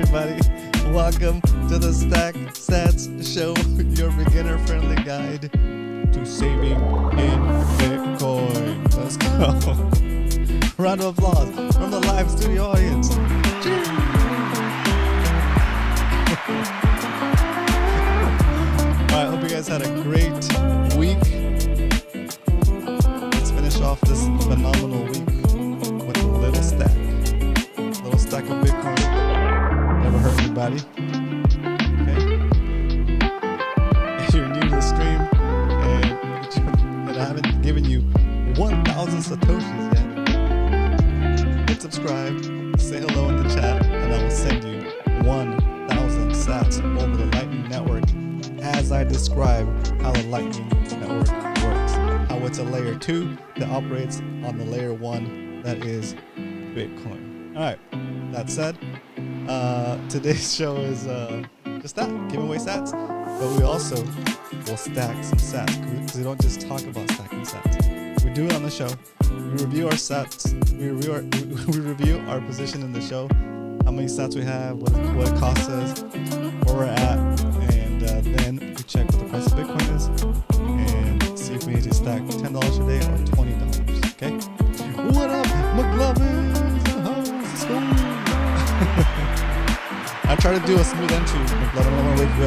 everybody. Welcome to the SATS show, your beginner-friendly guide to saving in Bitcoin. Let's go. Round of applause from the live studio audience. Alright, hope you guys had a great week. Let's finish off this phenomenal week with a little stack. A little stack of Bitcoin. Never hurt anybody. Okay? If you're new to the stream and I haven't given you 1,000 Satoshis yet, hit subscribe, say hello in the chat, and I will send you 1,000 sats over the Lightning Network as I describe how the Lightning Network works. How it's a layer 2 that operates on the layer 1 that is Bitcoin. Alright, that said, today's show is just that, giving away sats, but we also will stack some sats because we don't just talk about stacking sats. We do it on the show. We review our sats. We review our position in the show, how many sats we have, what it costs us, where we're at, and then we check what the price of Bitcoin is and see if we need to stack $10 a day or $20. Okay? What up, McLovin? How's it going? I try to do a smooth entry, McLovin. I don't want to wake you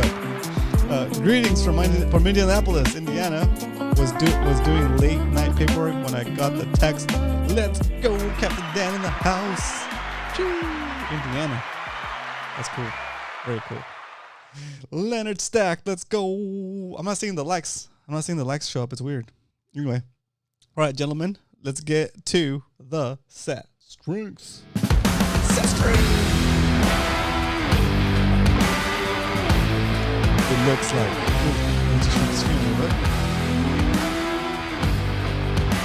up. Greetings from Indianapolis, Indiana. Was doing late night paperwork when I got the text. Let's go, Captain Dan in the house. Choo. Indiana. That's cool. Very cool. Leonard Stack, let's go. I'm not seeing the likes. Show up. It's weird. Anyway. All right, gentlemen. Let's get to the set strengths. Set strengths. It looks like. Let me just shrink the screen a little bit.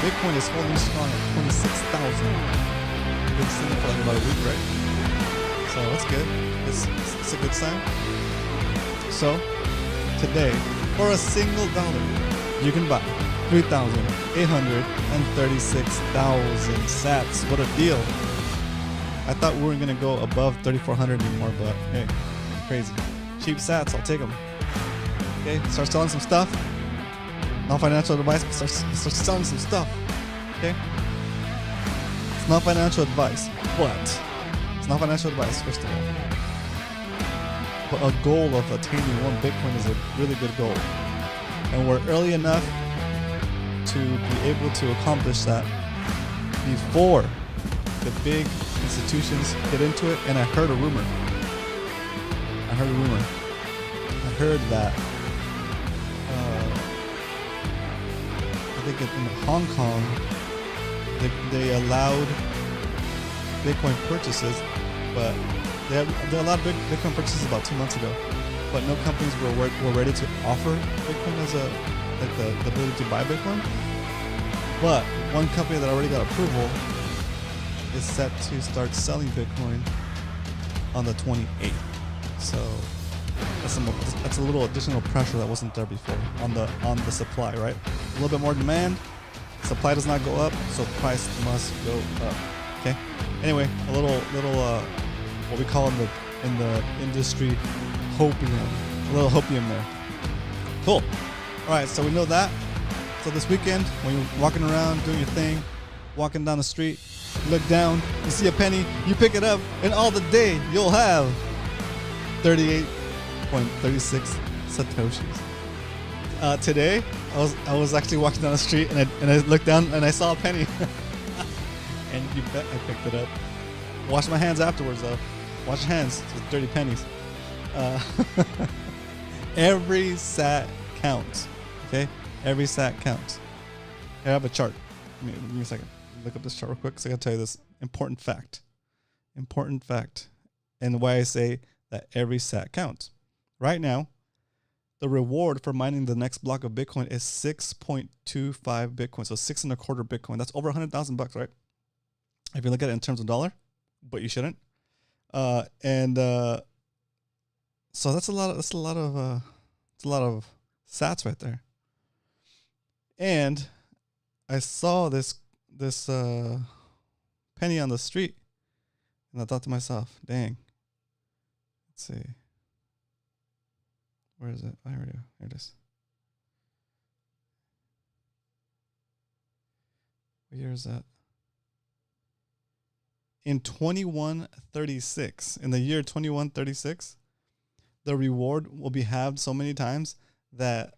Bitcoin is holding strong at 26,000. Been sitting for like about a week, right? So that's good. It's a good sign. So today, for a single dollar, you can buy 3,836,000 sats. What a deal! I thought we weren't gonna go above 3,400 anymore, but hey, crazy. Cheap sats, I'll take them. Okay, start selling some stuff. Not financial advice, but start selling some stuff. Okay? It's not financial advice, but it's not financial advice, first of all. But a goal of attaining 1 Bitcoin is a really good goal. And we're early enough to be able to accomplish that before the big institutions get into it. And I heard a rumor. I heard that I think in Hong Kong they allowed Bitcoin purchases, but they allowed Bitcoin purchases about 2 months ago, but no companies were ready to offer Bitcoin as the ability to buy Bitcoin. But one company that already got approval is set to start selling Bitcoin on the 28th. So that's a little additional pressure that wasn't there before on the supply, right? A little bit more demand, supply does not go up, so price must go up. Okay. Anyway, a little what we call in the industry hopium, a little hopium there. Cool. All right, so we know that. So this weekend, when you're walking around doing your thing, walking down the street, you look down, you see a penny, you pick it up, and all the day you'll have 38.36 Satoshis. Today, I was actually walking down the street and I looked down and I saw a penny. And you bet I picked it up. Wash my hands afterwards though. Wash your hands. It's dirty pennies. Every sat counts. Okay? Every sat counts. Here, I have a chart. Give me a second. Look up this chart real quick because I gotta tell you this important fact. Important fact. And why I say that every sat counts. Right now, the reward for mining the next block of Bitcoin is 6.25 Bitcoin. So 6.25 Bitcoin. That's over $100,000, right? If you look at it in terms of dollar, but you shouldn't. So that's a lot of sats right there. And I saw this penny on the street, and I thought to myself, dang, Let's see. Where is it? Oh, here we go. Here it is. What year is that? In 2136, in the year 2136, the reward will be halved so many times that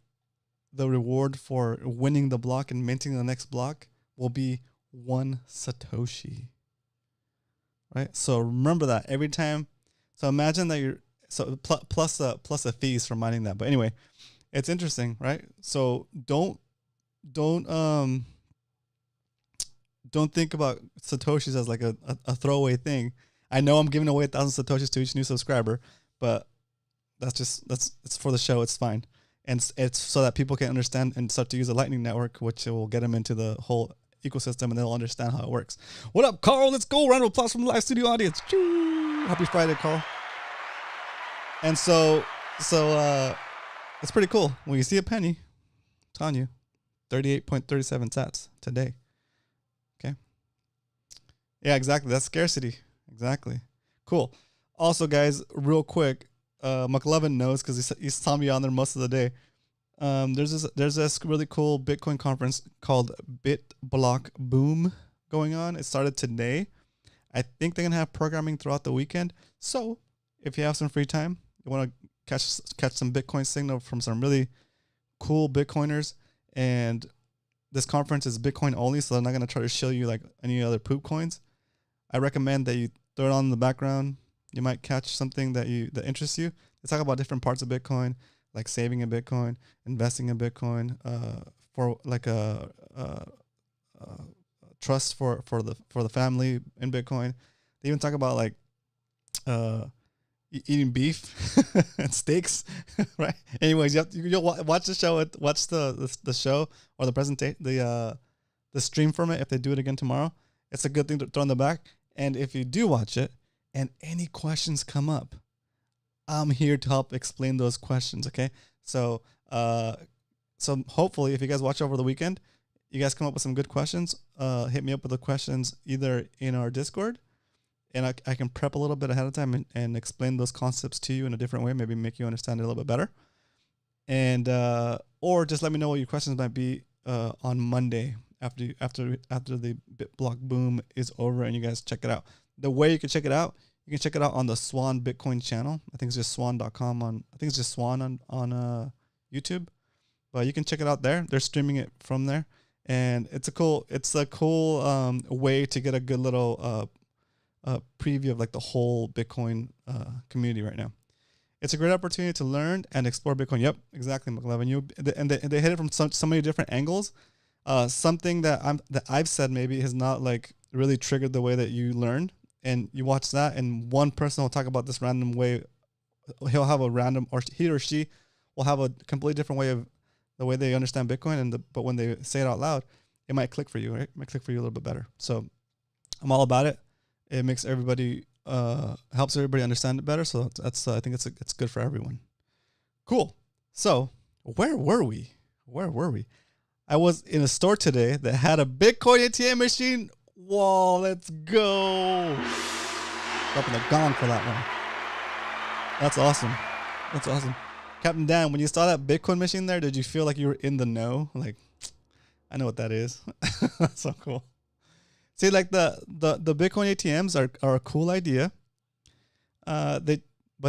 the reward for winning the block and minting the next block will be 1 Satoshi. Right? So remember that every time. So imagine that you're plus the fees for mining that. But anyway, it's interesting, right? So don't think about Satoshis as like a throwaway thing. I know I'm giving away 1,000 Satoshis to each new subscriber, but it's for the show. It's fine. And it's so that people can understand and start to use the Lightning Network, which will get them into the whole ecosystem and they'll understand how it works. What up, Carl? Let's go. Round of applause from the live studio audience. Happy Friday, Carl. And so it's pretty cool. When you see a penny, I'm telling you, 38.37 SATS today. Okay. Yeah, exactly. That's scarcity. Exactly. Cool. Also, guys, real quick, McLovin knows because he's telling me on there most of the day. There's this really cool Bitcoin conference called BitBlock Boom going on. It started today. I think they're gonna have programming throughout the weekend. So if you have some free time, you want to catch some Bitcoin signal from some really cool Bitcoiners, and this conference is Bitcoin only, so they're not gonna try to show you like any other poop coins. I recommend that you throw it on in the background. You might catch something that interests you. They talk about different parts of Bitcoin, like saving in Bitcoin, investing in Bitcoin, for like a trust for the family in Bitcoin. They even talk about like eating beef and steaks, right? Anyways, you'll watch the show. Watch the show or the presentation, the stream from it. If they do it again tomorrow, it's a good thing to throw in the back. And if you do watch it and any questions come up, I'm here to help explain those questions. Okay, so hopefully, if you guys watch over the weekend, you guys come up with some good questions. Hit me up with the questions either in our Discord, and I can prep a little bit ahead of time and explain those concepts to you in a different way, maybe make you understand it a little bit better. And or just let me know what your questions might be on Monday after the BitBlock Boom is over and you guys check it out. The way you can check it out, you can check it out on the Swan Bitcoin channel. I think it's just swan.com I think it's just Swan on YouTube. But you can check it out there. They're streaming it from there. And it's a cool way to get a good little preview of like the whole Bitcoin community right now. It's a great opportunity to learn and explore Bitcoin. Yep, exactly, McLevin. They hit it from so many different angles. Something that I've said maybe has not like really triggered the way that you learn. And you watch that, and one person will talk about this random way. He'll have a random, or he or she will have a completely different way of the way they understand Bitcoin. But when they say it out loud, it might click for you, right? It might click for you a little bit better. So I'm all about it. It makes everybody, helps everybody understand it better. So that's I think it's good for everyone. Cool. So where were we? I was in a store today that had a Bitcoin ATM machine. Whoa, let's go. Dropping the gong for that one. That's awesome. Captain Dan, when you saw that Bitcoin machine there, did you feel like you were in the know? Like, I know what that is. That's so cool. See, like the Bitcoin ATMs are a cool idea. But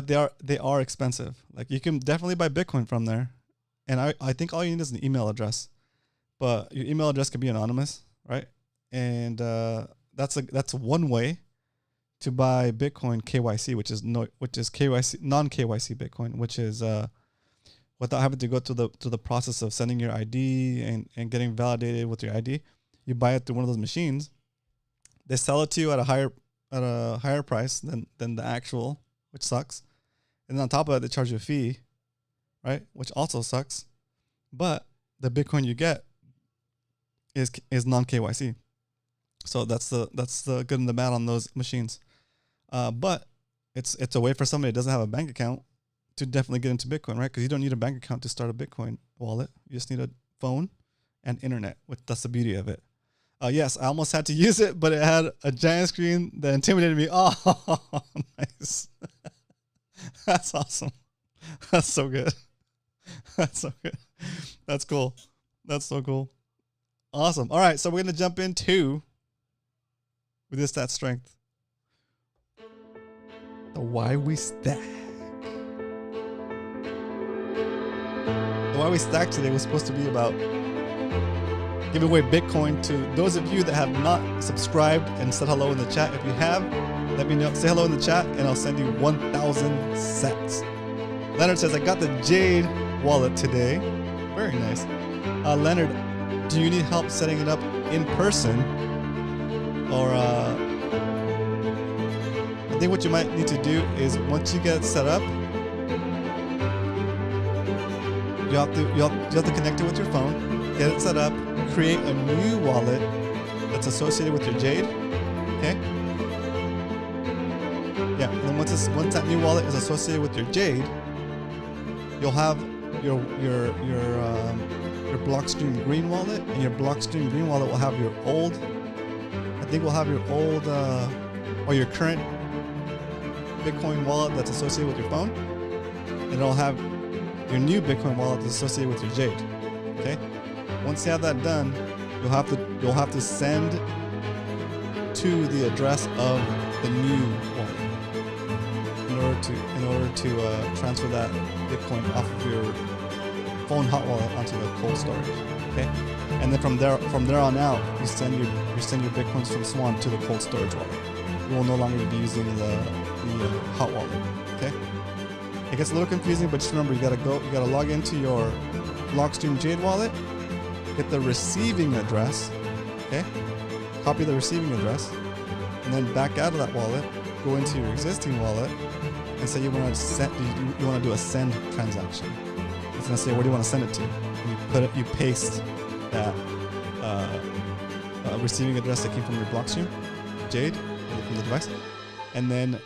they are expensive. Like you can definitely buy Bitcoin from there. And I think all you need is an email address. But your email address can be anonymous, right? And that's one way to buy Bitcoin KYC, which is KYC non-KYC Bitcoin, which is without having to go through the process of sending your ID and getting validated with your ID. You buy it through one of those machines. They sell it to you at a higher price than the actual, which sucks. And then on top of it, they charge you a fee, right? Which also sucks. But the Bitcoin you get is non-KYC. So that's the good and the bad on those machines. But it's a way for somebody that doesn't have a bank account to definitely get into Bitcoin, right? Because you don't need a bank account to start a Bitcoin wallet. You just need a phone and internet. That's the beauty of it. Yes, I almost had to use it, but it had a giant screen that intimidated me. Oh, nice. That's awesome. That's so good. That's so good. That's cool. That's so cool. Awesome. All right, so we're gonna jump into with this stat strength. The why we stack. The why we stack today was supposed to be about giving away Bitcoin to those of you that have not subscribed and said hello in the chat. If you have, let me know. Say hello in the chat and I'll send you 1,000 sats. Leonard says, I got the Jade wallet today. Very nice. Leonard, do you need help setting it up in person? Or I think what you might need to do is once you get it set up, you have to connect it with your phone, get it set up, create a new wallet that's associated with your Jade. Okay. Yeah. And then once that new wallet is associated with your Jade, you'll have your Blockstream Green wallet, and your Blockstream Green wallet will have your old. I think we'll have your old or your current Bitcoin wallet that's associated with your phone, and it'll have your new Bitcoin wallet that's associated with your Jade. Okay. Once you have that done, you'll have to send to the address of the new wallet in order to transfer that Bitcoin off of your phone hot wallet onto the cold storage. Okay. And then from there on out, you send your Bitcoins from Swan to the cold storage wallet. You will no longer be using the hot wallet. Okay. It gets a little confusing, but just remember you gotta log into your Blockstream Jade wallet, get the receiving address, okay? Copy the receiving address, and then back out of that wallet, go into your existing wallet, and say you want to do a send transaction. It's gonna say, where do you want to send it to? And you paste that receiving address that came from your Blockstream Jade from the device, and then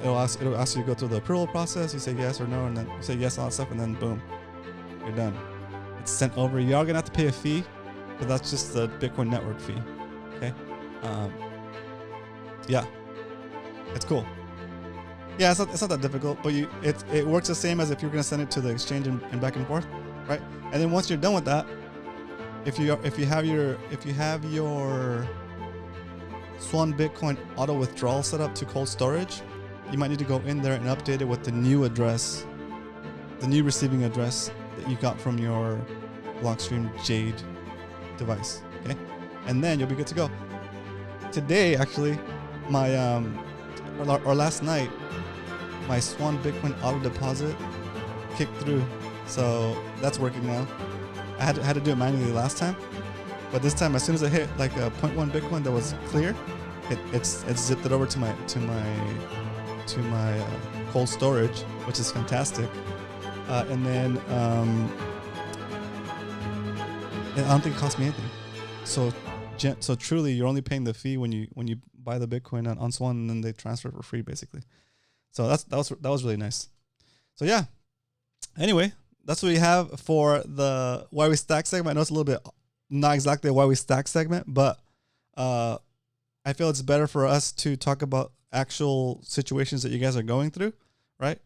it'll ask you to go through the approval process. You say yes or no, and then you say yes, all that stuff, and then boom, you're done. It's sent over. You are gonna have to pay a fee, but that's just the Bitcoin network fee. Okay. Yeah, it's cool. Yeah, it's not that difficult, but it works the same as if you're gonna send it to the exchange and back and forth, right? And then once you're done with that, if you have your Swan Bitcoin auto withdrawal set up to cold storage, you might need to go in there and update it with the new address, the new receiving address that you got from your Blockstream Jade device. Okay, and then you'll be good to go. Today, actually, or last night, my Swan Bitcoin auto deposit kicked through, so that's working now. I had to do it manually last time, but this time, as soon as I hit like a 0.1 Bitcoin that was clear, it's zipped it over to my cold storage, which is fantastic. And then I don't think it cost me anything. So truly, you're only paying the fee when you buy the Bitcoin on Swan, and then they transfer it for free, basically. So that was really nice. So yeah. Anyway, that's what we have for the why we stack segment. I know it's a little bit not exactly a why we stack segment, but I feel it's better for us to talk about actual situations that you guys are going through, right?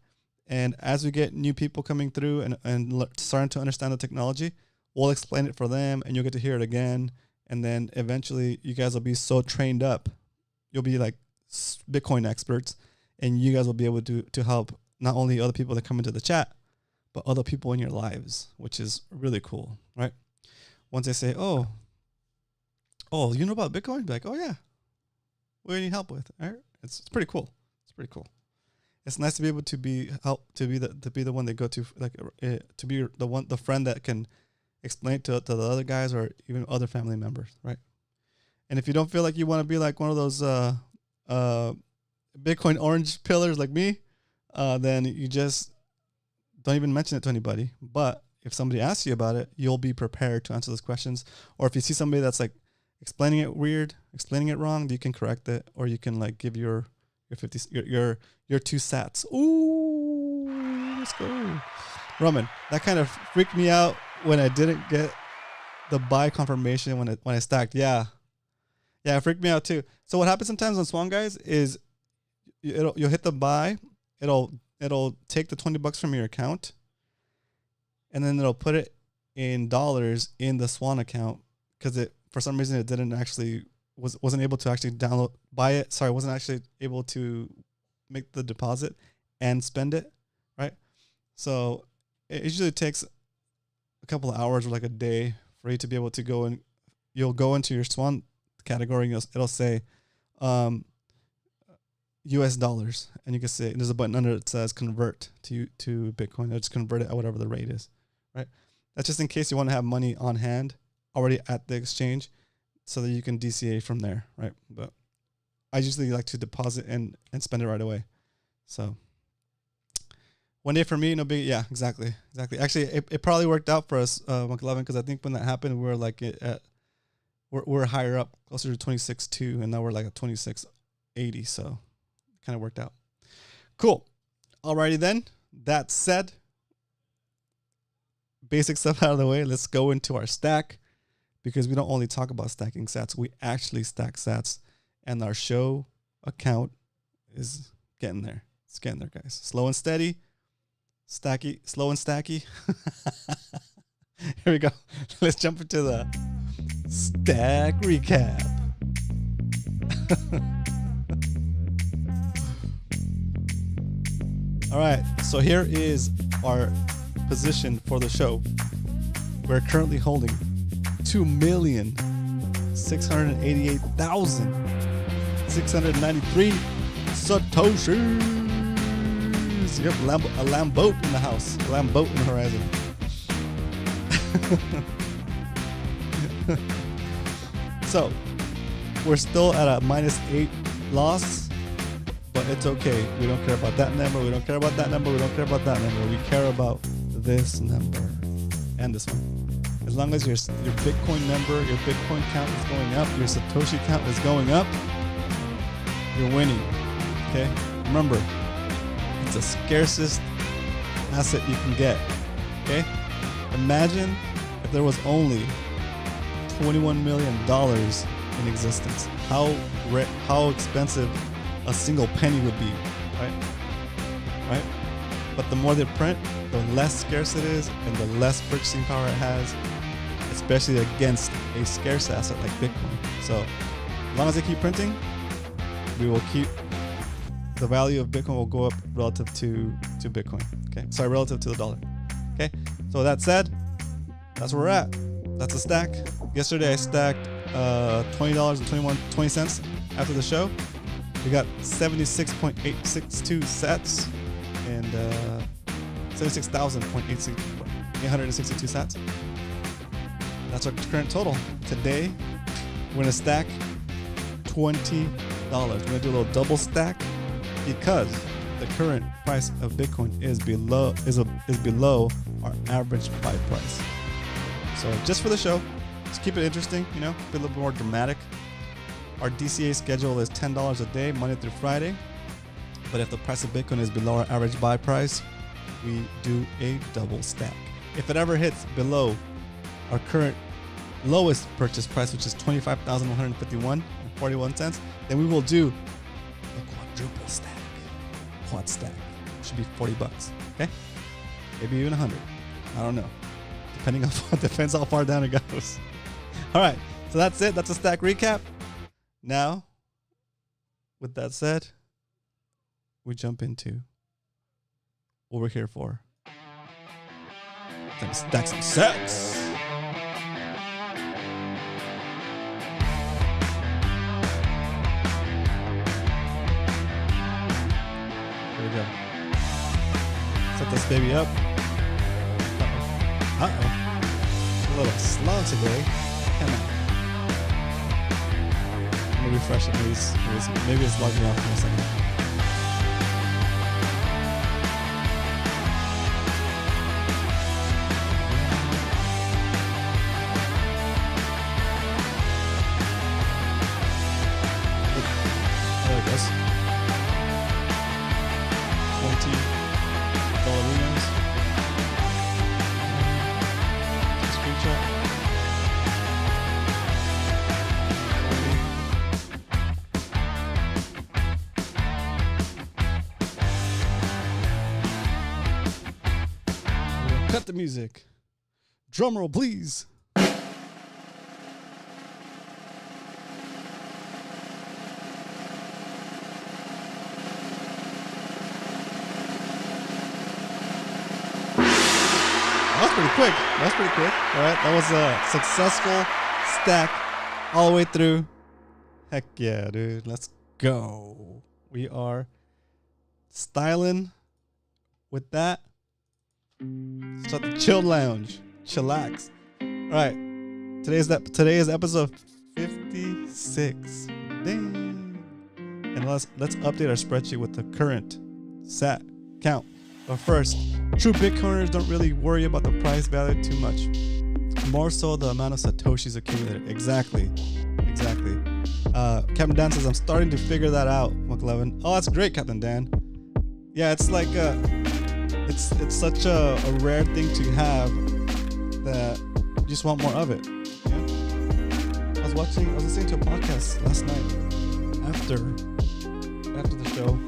And as we get new people coming through and starting to understand the technology, we'll explain it for them, and you'll get to hear it again. And then eventually you guys will be so trained up. You'll be like Bitcoin experts, and you guys will be able to help not only other people that come into the chat, but other people in your lives, which is really cool, right? Once they say, oh, you know about Bitcoin? Be like, oh yeah. What do you need help with? All right? It's pretty cool. It's pretty cool. It's nice to be able to be the one they go to, like to be the friend that can explain to the other guys or even other family members, right? And if you don't feel like you want to be like one of those Bitcoin orange pillars like me, then you just don't even mention it to anybody. But if somebody asks you about it, you'll be prepared to answer those questions. Or if you see somebody that's like explaining it weird, explaining it wrong, you can correct it, or you can like give your 2 sats. Ooh, let's go. Roman, that kind of freaked me out when I didn't get the buy confirmation when I stacked. Yeah, it freaked me out too. So what happens sometimes on Swan, guys, is you'll hit the buy, it'll it'll take the $20 from your account, and then it'll put it in dollars in the Swan account because it, for some reason, it didn't actually wasn't able to actually buy it. Sorry, wasn't actually able to make the deposit and spend it, right? So it usually takes a couple of hours or like a day for you to be able to go and you'll go into your Swan category and it'll say US dollars, and you can say there's a button under it that says convert to Bitcoin. It'll just convert it at whatever the rate is, right? That's just in case you want to have money on hand already at the exchange so that you can DCA from there, right? But I usually like to deposit and spend it right away. So one day for me, no big. Yeah, exactly. Actually, it probably worked out for us, Monk 11, because I think when that happened, we were like we're higher up, closer to 26.2, and now we're like at 26.80. So it kind of worked out. Cool. Alrighty then. That said, basic stuff out of the way. Let's go into our stack, because we don't only talk about stacking sats, we actually stack sats, and our show account is getting there. It's getting there, guys. Slow and steady. Stacky, slow and stacky. Here we go. Let's jump into the stack recap. All right, so here is our position for the show. We're currently holding 2,688,693 Satoshis. Yep, a lamb boat in the house, a lamb boat in the horizon. So we're still at a -8 loss, but it's okay. We don't care about that number. We don't care about that number. We don't care about that number. We care about this number and this one. As long as your Bitcoin number, your Bitcoin count is going up, your Satoshi count is going up, you're winning. Okay? Remember, it's the scarcest asset you can get. Okay? Imagine if there was only $21 million in existence. How expensive a single penny would be, right? But the more they print, the less scarce it is, and the less purchasing power it has, especially against a scarce asset like Bitcoin. So as long as they keep printing, we will keep the value of Bitcoin will go up relative to Bitcoin. Okay, sorry, relative to the dollar. Okay, so that said, that's where we're at. That's a stack. Yesterday I stacked $20.20 after the show. We got 76.862 sats and 76,862 sats. That's our current total. Today we're gonna stack $20. We're gonna do a little double stack because the current price of Bitcoin is below our average buy price. So just for the show, let's keep it interesting, be a little bit more dramatic. Our DCA schedule is $10 a day, Monday through Friday. But if the price of Bitcoin is below our average buy price, we do a double stack. If it ever hits below our current lowest purchase price, which is $25,151.41, then we will do a quadruple stack. Quad stack. Should be $40. Okay? Maybe even 100. I don't know. Depends how far down it goes. All right. So that's it. That's a stack recap. Now, with that said, we jump into what we're here for. Time to stack some sats. Here we go. Set this baby up. Uh-oh. A little slow today. Come on. I'm gonna refresh it. Maybe it's logging off in a second. There it goes. 20 dollarinos. Screenshot. cut the music. Drum roll, please. That was pretty quick. All right, that was a successful stack all the way through. Heck yeah, dude. Let's go. We are styling with that. Start the chill lounge. Chillax. All right. Today is episode 56. Dang. And let's update our spreadsheet with the current SAT count. But first, true Bitcoiners don't really worry about the price value too much. More so the amount of Satoshis accumulated. Exactly. Captain Dan says, I'm starting to figure that out, McLevin. Oh, that's great, Captain Dan. Yeah, it's like it's such a rare thing to have that you just want more of it. Yeah? I was listening to a podcast last night after the show.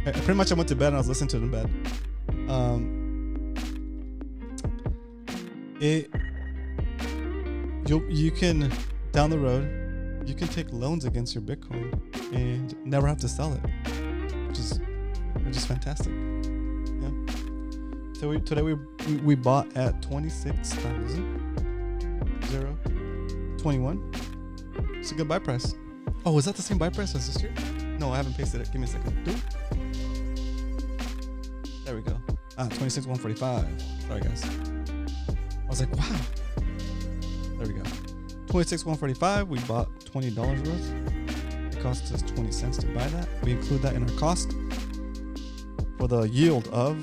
Pretty much I went to bed and I was listening to it in bed. You can, down the road, you can take loans against your Bitcoin and never have to sell it, which is fantastic. Yeah. So today we bought at 26,021. It's a good buy price. Oh, is that the same buy price as this year? No, I haven't pasted it. Give me a second. There we go. 26,145. Sorry, guys. I was like, wow. There we go. 26,145. We bought $20 worth. It cost us 20 cents to buy that. We include that in our cost for the yield of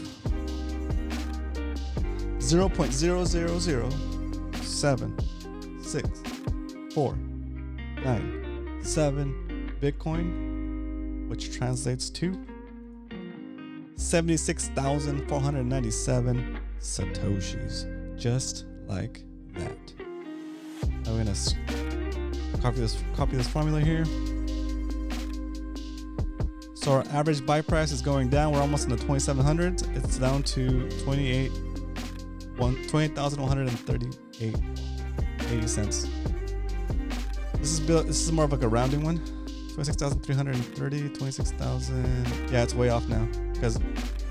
0.000764997 Bitcoin, which translates to 76,497 Satoshis. Just like that. I'm gonna copy this formula here. So our average buy price is going down. We're almost in the 2,700s. It's down to 28,138.80 cents. This is more of like a rounding one. 26,330, 26,000. Yeah, it's way off now because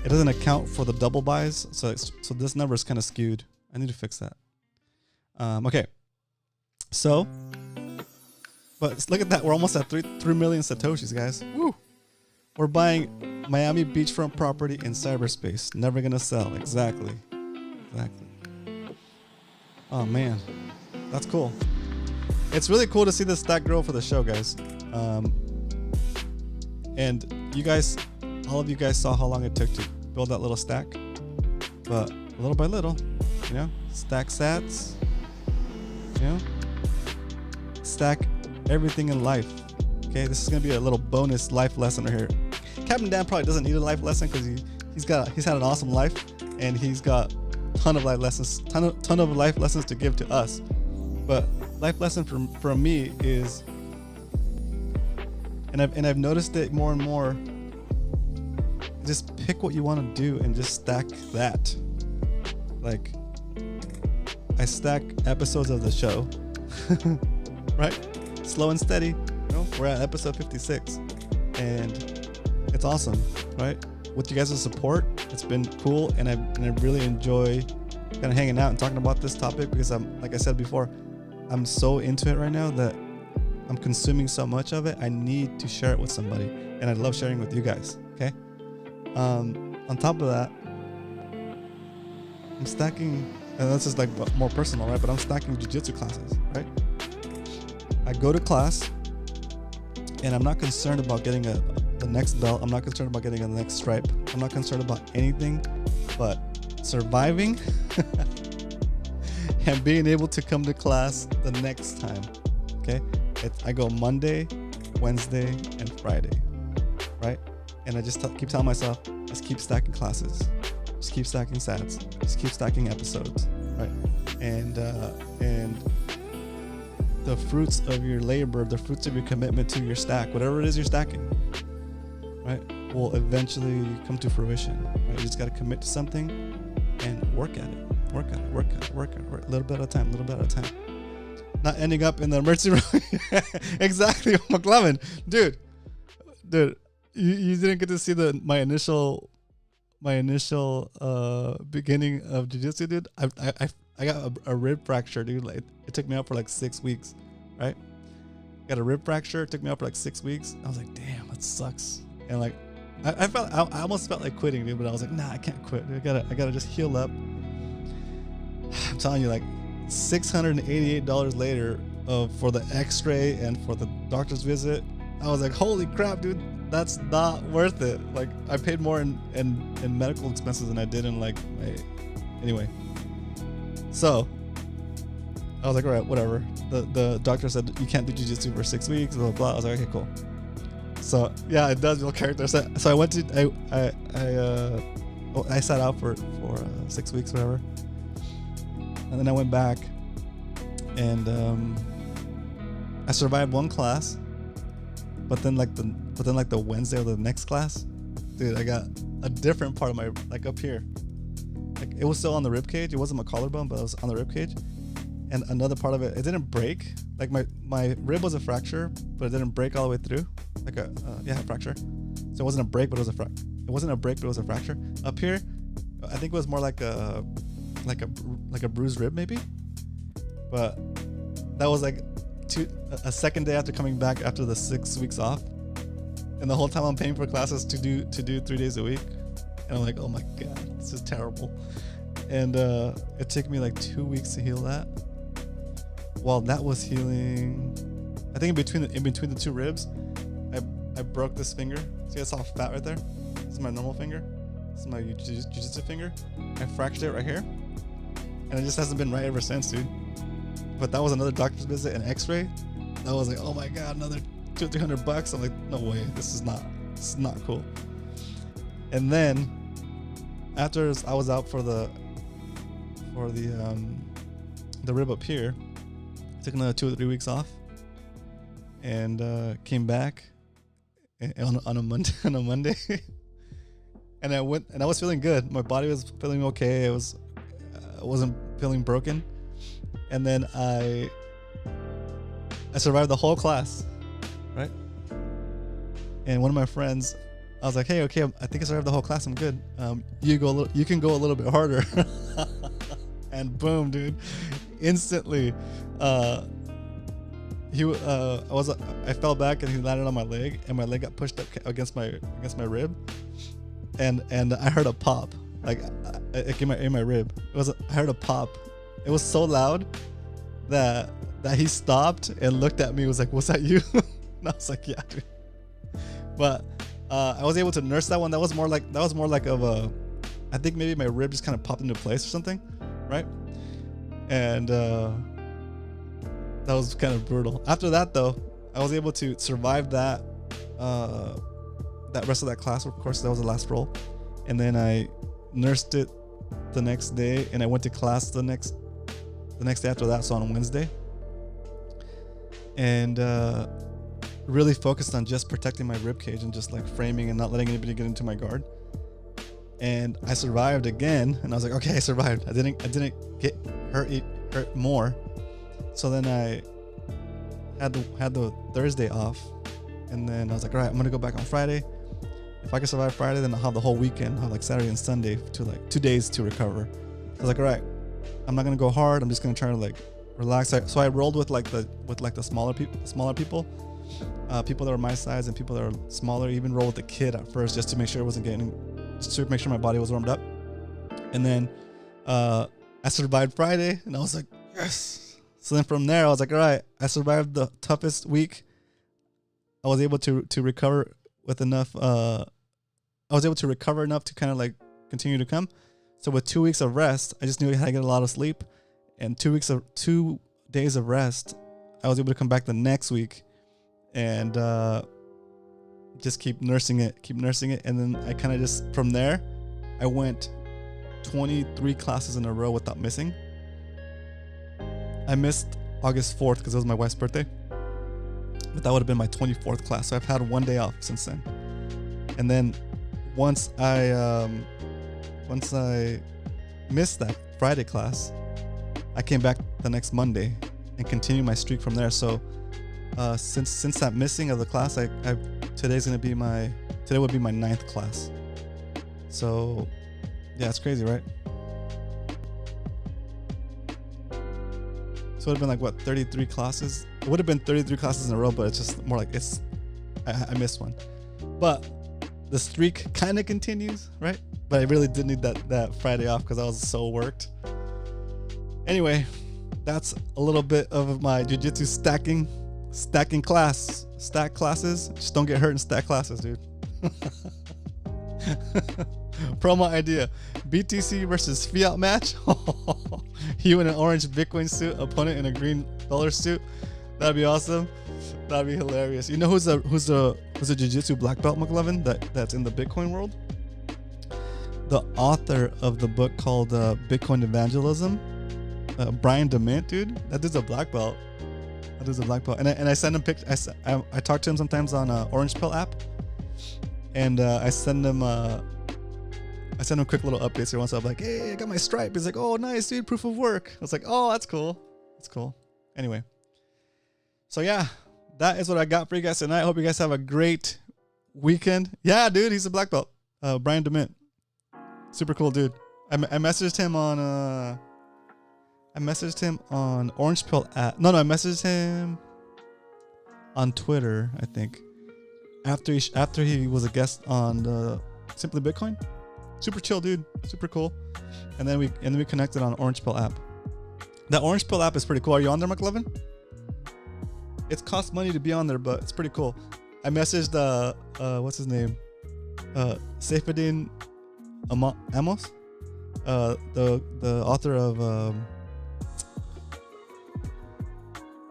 it doesn't account for the double buys. So this number is kind of skewed. I need to fix that. Okay. So, but look at that. We're almost at 3 million Satoshis, guys. Woo! We're buying Miami beachfront property in cyberspace. Never gonna sell. Exactly. Oh man, that's cool. It's really cool to see this stack grow for the show, guys. And you guys, all of you guys saw how long it took to build that little stack. But little by little, stack SATS, stack everything in life. Okay, this is gonna be a little bonus life lesson right here. Captain Dan probably doesn't need a life lesson because he's had an awesome life and he's got ton of life lessons to give to us. But life lesson for me is, and I've noticed it more and more, just pick what you want to do and just stack that. Like, I stack episodes of the show, right? Slow and steady. We're at episode 56 and it's awesome, right? With you guys' support, it's been cool, and I really enjoy kind of hanging out and talking about this topic because like I said before, I'm so into it right now that I'm consuming so much of it. I need to share it with somebody, and I love sharing with you guys. Okay. On top of that, I'm stacking, and this is like more personal, right? But I'm stacking jiu-jitsu classes, right? I go to class, and I'm not concerned about getting the next belt. I'm not concerned about getting the next stripe. I'm not concerned about anything but surviving and being able to come to class the next time. Okay, I go Monday, Wednesday, and Friday, right? And I just keep telling myself, just keep stacking classes, just keep stacking SATs, just keep stacking episodes, right? And the fruits of your labor, the fruits of your commitment to your stack, whatever it is you're stacking, right, will eventually come to fruition. Right? You just got to commit to something and work at it, a little bit at a time, not ending up in the emergency room. Exactly, McLovin, dude, you didn't get to see my initial beginning of jiu-jitsu, dude. I got a rib fracture, dude. Like, it took me out for like 6 weeks, right? Got a rib fracture. It took me out for like 6 weeks. I was like, damn, that sucks. And like, I almost felt like quitting, dude, but I was like, nah, I can't quit. I gotta just heal up. I'm telling you, like, $688 later for the X-ray and for the doctor's visit. I was like, holy crap, dude, that's not worth it. Like, I paid more in medical expenses than I did in like anyway. So I was like, all right, whatever. The doctor said you can't do jiu-jitsu for 6 weeks, blah, blah, blah. I was like, okay, cool. So yeah, it does build character. So I went to I sat out for 6 weeks, whatever, and then I went back, and I survived one class, but then like the Wednesday of the next class, dude, I got a different part of my, like, up here. Like, it was still on the rib cage. It wasn't my collarbone, but it was on the rib cage. And another part of it didn't break. Like, my rib was a fracture, but it didn't break all the way through. Like a fracture. So it wasn't a break, but it was it wasn't a break, but it was a fracture. Up here, I think it was more like a bruised rib maybe. But that was like a second day after coming back after the 6 weeks off. And the whole time I'm paying for classes to do 3 days a week. And I'm like, oh my God, this is terrible. And it took me like 2 weeks to heal that. While that was healing, I think in between the two ribs, I broke this finger. See, it's all fat right there. This is my normal finger. This is my jiu-jitsu finger. I fractured it right here, and it just hasn't been right ever since, dude. But that was another doctor's visit and X-ray. That was like, oh my God, another $200-300. I'm like, no way, this is not cool. And then after I was out for the rib up here, took another 2 or 3 weeks off, and came back on a Monday, and I went, and I was feeling good. My body was feeling okay. I wasn't feeling broken, and then I survived the whole class, right? And one of my friends, I was like, hey, okay, I think I survived the whole class. I'm good. You can go a little bit harder. And boom, dude, instantly, I fell back and he landed on my leg, and my leg got pushed up against my rib, and I heard a pop, like it came in my rib. I heard a pop. It was so loud that he stopped and looked at me. Was like, was that you? And I was like, yeah, dude. But I was able to nurse that one. That was more like of a, I think maybe my rib just kind of popped into place or something, right? And that was kind of brutal. After that, though, I was able to survive that rest of that class. Of course, that was the last roll, and then I nursed it the next day, and I went to class the next day after that. So on Wednesday, and really focused on just protecting my rib cage and just like framing and not letting anybody get into my guard. And I survived again, and I was like, okay, I survived. I didn't get hurt more. So then I had the Thursday off, and then I was like, all right, I'm gonna go back on Friday. If I can survive Friday, then I'll have the whole weekend. I'll have like Saturday and Sunday to like 2 days to recover. So I was like, all right, I'm not gonna go hard. I'm just gonna try to like relax. So I rolled with the smaller people, people that were my size and people that are smaller. Even roll with the kid at first, just to make sure my body was warmed up. And then I survived Friday, and I was like, yes. So then from there, I was like, all right, I survived the toughest week. I was able to recover with enough. I was able to recover enough to kind of like continue to come. So with 2 weeks of rest, I just knew I had to get a lot of sleep, and 2 days of rest, I was able to come back the next week, and just keep nursing it. And then I kind of just, from there, I went 23 classes in a row without missing. I missed August 4th because it was my wife's birthday, but that would have been my 24th class. So I've had 1 day off since then. And then once I missed that Friday class, I came back the next Monday and continued my streak from there. So since that missing of the class, today would be my 9th class. So yeah, it's crazy, right? So it would have been like, what, 33 classes? It would have been 33 classes in a row, but it's just more like I missed one. But the streak kind of continues, right? But I really did need that Friday off because I was so worked. Anyway, that's a little bit of my jiu-jitsu stacking class. Stack classes. Just don't get hurt in stack classes, dude. Promo idea: BTC versus Fiat match. You in an orange Bitcoin suit, opponent in a green dollar suit. That'd be awesome. That'd be hilarious. You know who's a jiu-jitsu black belt, McLovin, that's in the Bitcoin world? The author of the book called Bitcoin Evangelism, Brian DeMint, dude. That dude's a black belt. And I send him pictures. I talk to him sometimes on Orange Pill app, and I send him quick little updates here once. I'm like, hey, I got my stripe. He's like, oh, nice, dude, proof of work. I was like, oh, that's cool. That's cool. Anyway, so yeah, that is what I got for you guys tonight. I hope you guys have a great weekend. Yeah, dude, he's a black belt. Brian DeMint, super cool dude. I messaged him on Orange Pill app. No, I messaged him on Twitter, I think, after he was a guest on the Simply Bitcoin. Super chill dude, super cool. And then we connected on Orange Pill app. That Orange Pill app is pretty cool. Are you on there, McLovin? It costs money to be on there, but it's pretty cool. I messaged what's his name? Saifuddin Amos, the author of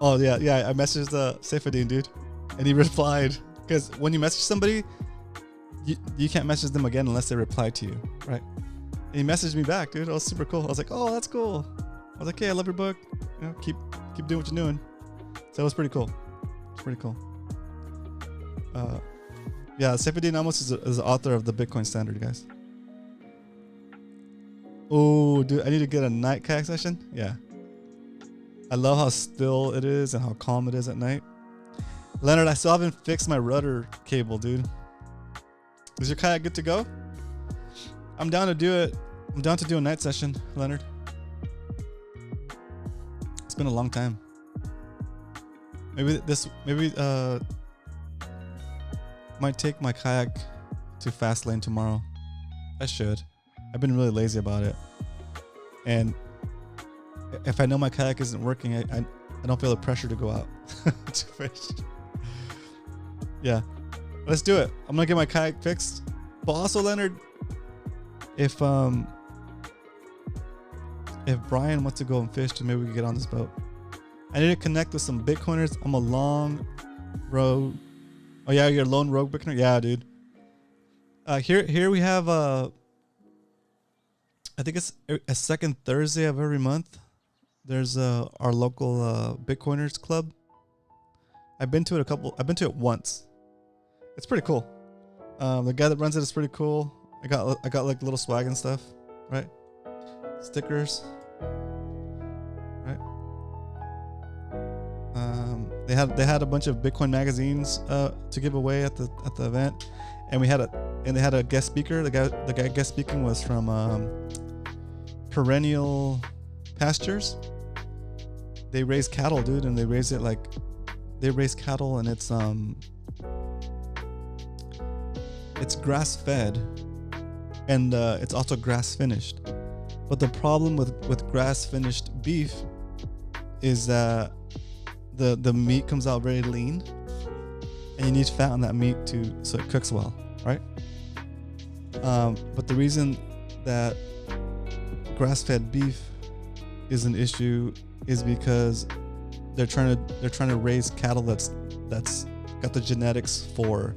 oh yeah, I messaged Saifuddin, dude, and he replied, because when you message somebody, you can't message them again unless they reply to you, right? And he messaged me back, dude. It was super cool. I was like, oh, that's cool. I was like, hey, I love your book. You know, keep doing what you're doing. So it was pretty cool. It's pretty cool. Yeah, Saifuddin Amos is the author of the Bitcoin Standard, guys. Oh, dude, I need to get a night kayak session. Yeah. I love how still it is and how calm it is at night. Leonard, I still haven't fixed my rudder cable, dude. Is your kayak good to go? I'm down to do it. I'm down to do a night session, Leonard. It's been a long time. Maybe might take my kayak to fast lane tomorrow. I should. I've been really lazy about it. And if I know my kayak isn't working, I don't feel the pressure to go out to fish. Yeah. Let's do it. I'm gonna get my kayak fixed. But also, Leonard, if Brian wants to go and fish, then maybe we can get on this boat. I need to connect with some Bitcoiners. I'm a long road. Oh yeah, you're a lone rogue Bitcoiner. Yeah, dude. Here we have I think it's a second Thursday of every month. There's our local Bitcoiners club. I've been to it once. It's pretty cool. The guy that runs it is pretty cool. I got like little swag and stuff, right? Stickers, right? They had a bunch of Bitcoin magazines to give away at the event, and they had a guest speaker. The guy guest speaking was from Perennial Pastures. They raise cattle, dude, and they raise cattle, and it's grass fed, and it's also grass finished. But the problem with grass finished beef is that the meat comes out very lean, and you need fat on that meat so it cooks well, right? But the reason that grass fed beef is an issue is because they're trying to raise cattle that's got the genetics for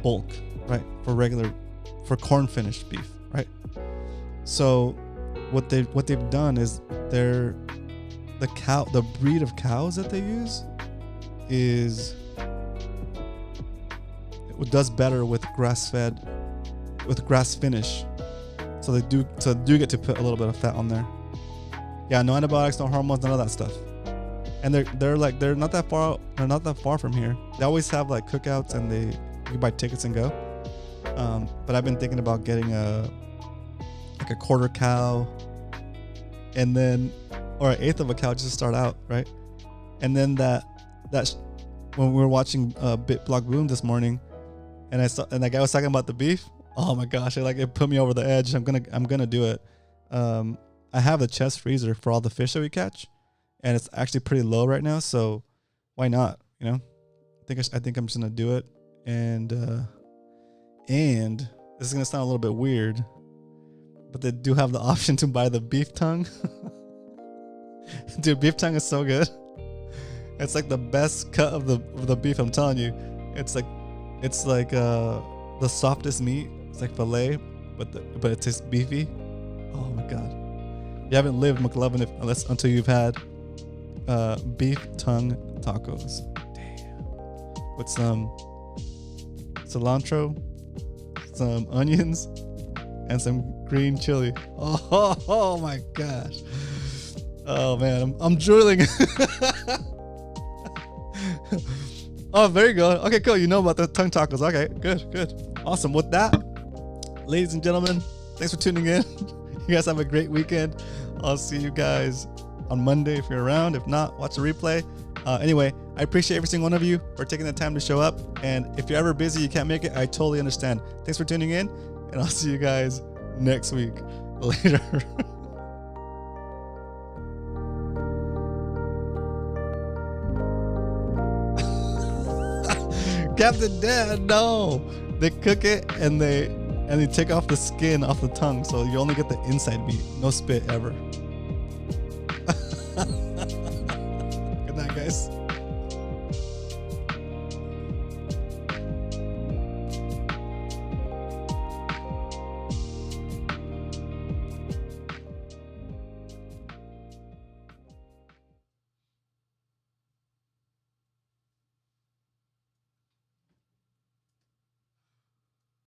bulk, right? For corn finished beef, right? So what they've done is the breed of cows that they use does better with grass finish So they do get to put a little bit of fat on there. Yeah, no antibiotics, no hormones, none of that stuff. And they're not that far from here. They always have like cookouts, and you can buy tickets and go. But I've been thinking about getting a quarter cow, and then or an eighth of a cow just to start out, right? And then that when we were watching Bit Block Boom this morning, and that guy was talking about the beef. Oh my gosh, it put me over the edge. I'm gonna do it. I have a chest freezer for all the fish that we catch, and it's actually pretty low right now, so why not? You know, I think I'm just gonna do it. And this is gonna sound a little bit weird, but they do have the option to buy the beef tongue. Dude, beef tongue is so good. It's like the best cut of the beef, I'm telling you. It's like the softest meat. It's like filet, but it tastes beefy. Oh my god. You haven't lived, McLovin, until you've had beef tongue tacos. Damn. With some cilantro, some onions, and some green chili. Oh my gosh. Oh man, I'm drooling. Oh, there you go. Okay, cool. You know about the tongue tacos. Okay, good. Awesome. With that, ladies and gentlemen, thanks for tuning in. You guys have a great weekend. I'll see you guys on Monday if you're around. If not, watch the replay. Anyway, I appreciate every single one of you for taking the time to show up. And if you're ever busy, you can't make it, I totally understand. Thanks for tuning in, and I'll see you guys next week. Later. Captain Dad, no. They cook it and they take off the skin off the tongue, so you only get the inside meat. No spit ever. Good night, guys.